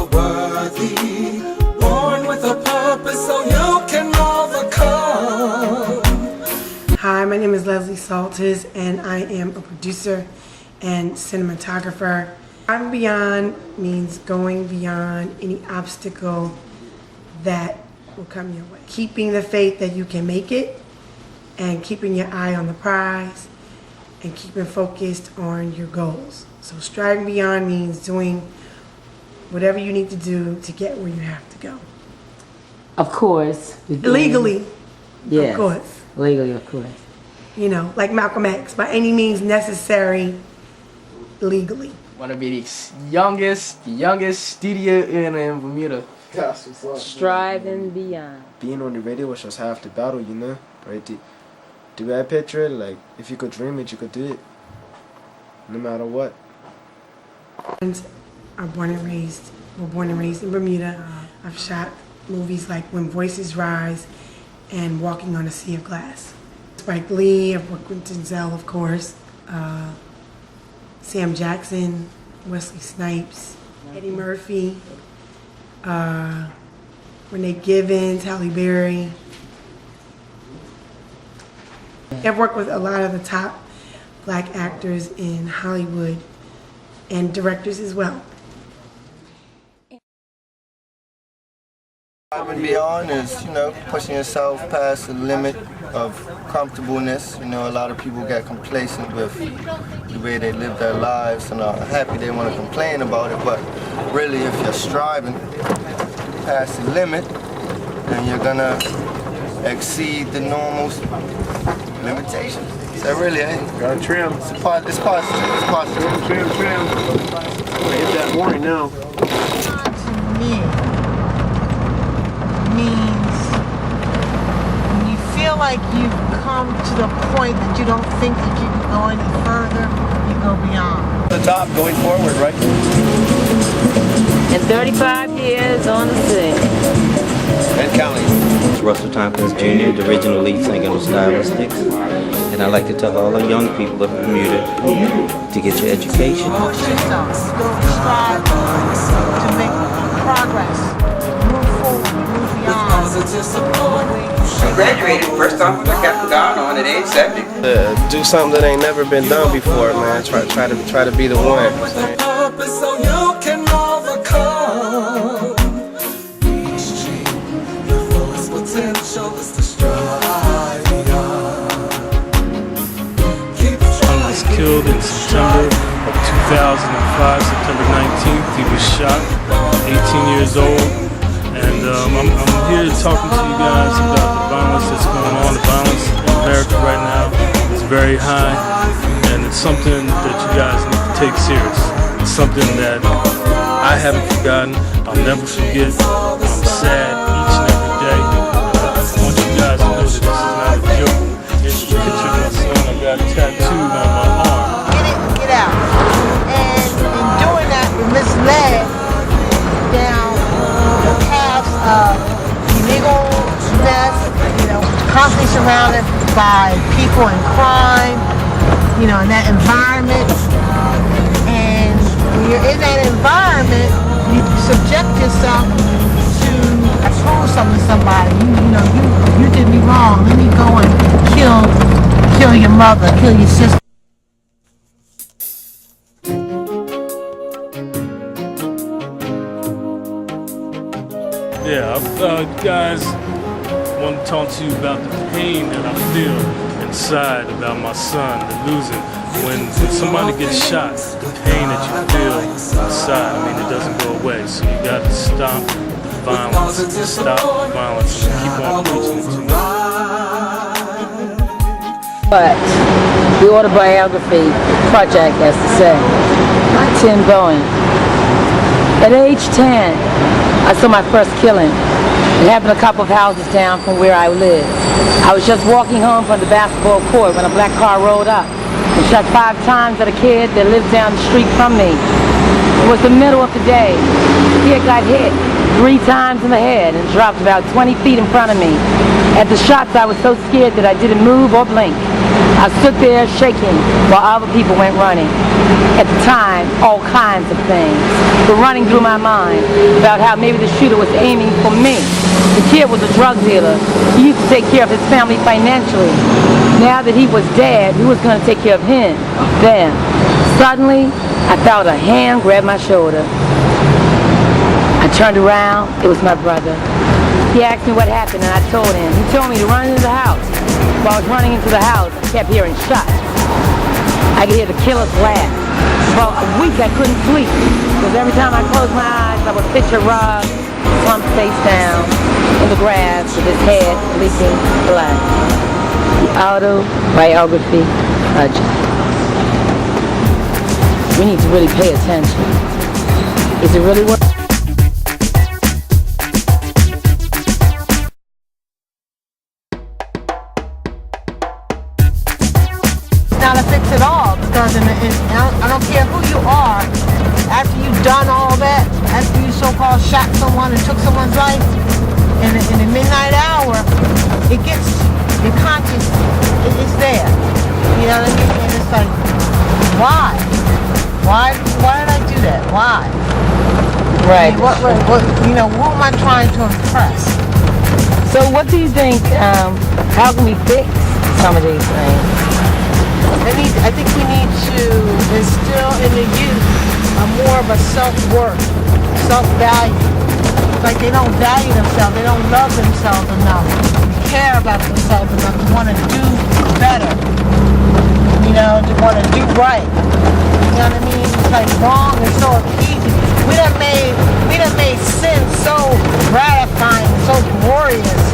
are worthy, born with a purpose so you can overcome. Hi, my name is Leslie Salters and I am a producer and cinematographer. Striving beyond means going beyond any obstacle that will come your way. Keeping the faith that you can make it and keeping your eye on the prize and keeping focused on your goals. So striving beyond means doing whatever you need to do to get where you have to go. Of course. Legally, yes. Of course. Legally, of course. You know, like Malcolm X, by any means necessary legally. Want to be the youngest studio in Bermuda. Striving beyond. Being on the radio was just half the battle, you know, right? The way I picture it, like, if you could dream it, you could do it, no matter what. We're born and raised in Bermuda. I've shot movies like When Voices Rise and Walking on a Sea of Glass. Spike Lee, I've worked with Denzel, of course, Sam Jackson, Wesley Snipes, Eddie Murphy, Renee Givens, Halle Berry. I've worked with a lot of the top black actors in Hollywood and directors as well. Striving beyond is, you know, pushing yourself past the limit of comfortableness. You know, a lot of people get complacent with the way they live their lives and are happy they want to complain about it, but really if you're striving past the limit, then you're gonna exceed the normal limitations. So really, gotta trim. It's positive. It's positive. Trim. Hit that morning now. To me, means when you feel like you've come to the point that you don't think that you can go any further, you go beyond. The top, going forward, right? And 35 years on the scene. And counting. It's Russell Tompkins Jr., the original lead singer of Stylistics. And I'd like to tell all the young people of Bermuda to get your education. Push yourself, strive to make progress, move forward, move beyond. I graduated first time I kept God on at age 70. Do something that ain't never been done before, man. Try to be the one. With a purpose so you can overcome. Each dream, your fullest potential is to strive beyond. I was killed in September of 2005, September 19th. He was shot, 18 years old. And I'm here talking to you guys about the violence that's going on. The violence in America right now is very high, and it's something that you guys need to take serious. It's something that I haven't forgotten. I'll never forget. I'm sad each and every day. I want you guys to know that this is not a joke. Here's a picture of my son. I got tattooed on my arm. Get it and get out. And in doing that, we're misled down the paths of illegalness, you know, constantly surrounded by people and crime, you know, in that environment. And when you're in that environment, you subject yourself to prove something to somebody. You did me wrong. Let me go and kill your mother, kill your sister. Yeah, guys, I want to talk to you about the pain that I feel inside about my son, the losing. When somebody gets shot, the pain that you feel inside, I mean, it doesn't go away. So you got to stop the violence, stop the violence, and keep on preaching it to me. But the autobiography project has to say, Tim Bowen. At age 10, I saw my first killing. It happened a couple of houses down from where I live. I was just walking home from the basketball court when a black car rolled up and shot 5 times at a kid that lived down the street from me. It was the middle of the day. The kid got hit 3 times in the head and dropped about 20 feet in front of me. At the shots, I was so scared that I didn't move or blink. I stood there shaking while other people went running. At the time, all kinds of things. were running through my mind about how maybe the shooter was aiming for me. The kid was a drug dealer. He used to take care of his family financially. Now that he was dead, he was going to take care of him. Then, suddenly, I felt a hand grab my shoulder. I turned around. It was my brother. He asked me what happened, and I told him. He told me to run into the house. While I was running into the house, I kept hearing shots. I could hear the killer's laugh. For a week, I couldn't sleep, because every time I closed my eyes, I would picture Rob slumped face down in the grass with his head leaking blood. The autobiography project. We need to really pay attention. Is it really worth? Not to fix it all, because I don't care who you are, after you've done all that, after you so-called shot someone and took someone's life, in the midnight hour, it gets your conscience, it's there. You know what I mean? And it's like, why? Why did I do that? Why? Right. I mean, what, you know, who am I trying to impress? So what do you think, how can we fix some of these things? I think we need to instill in the youth more of a self-worth, self-value. Like they don't value themselves, they don't love themselves enough, care about themselves enough to want to do better, you know, to want to do right. You know what I mean? It's like wrong is so appeasing. We done made sin so gratifying, so glorious.